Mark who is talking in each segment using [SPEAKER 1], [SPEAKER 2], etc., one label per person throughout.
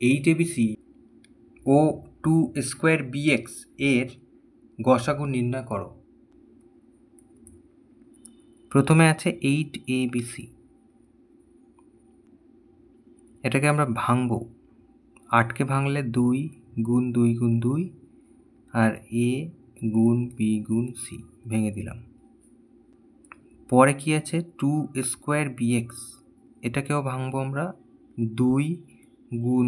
[SPEAKER 1] 8abc ও 2² bx এর গসাগু নির্ণয় করো। প্রথমে আছে 8abc, এটাকে আমরা ভাঙব। 8কে ভাঙলে 2 গুণ 2 গুণ 2 আর a গুণ b গুণ c, ভেঙে দিলাম। পরে কি আছে 2² bx, এটাকেও ভাঙব আমরা। 2 গুণ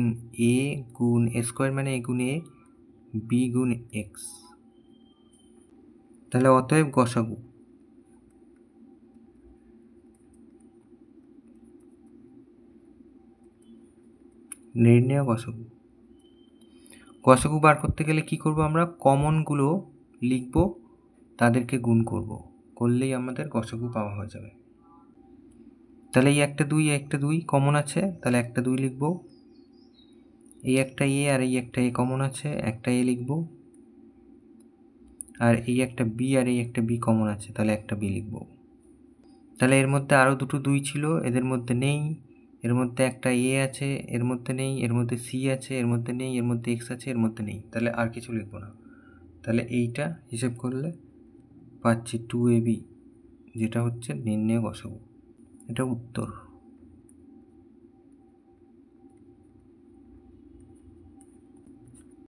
[SPEAKER 1] a গুণ a² মানে a গুণ a, b গুণ x। তাহলে অতএব গসাগু নির্ণেয় গসাগু। গসাগু বার করতে গেলে কি করব আমরা? কমনগুলো লিখব, তাদেরকে গুণ করব, করলেই আমাদের গসাগু পাওয়া হয়ে যাবে। তাহলে এই একটা 2 একটা 2 কমন আছে, তাহলে একটা 2 লিখব। এই একটা a আর এই একটা a কমন আছে, একটা a লিখব। আর এই একটা b আর এই একটা b কমন আছে, তাহলে একটা b লিখব। তাহলে এর মধ্যে আরও দুটো 2 ছিল, এদের মধ্যে নেই। এর মধ্যে একটা a আছে, এর মধ্যে নেই। এর মধ্যে c আছে, এর মধ্যে নেই। এর মধ্যে x আছে, এর মধ্যে নেই। তাহলে আর কিছু লিখব না। তাহলে এইটা হিসেব করলে পাচ্ছি 2ab, যেটা হচ্ছে নির্ণেয় গসাগু। এটা উত্তর।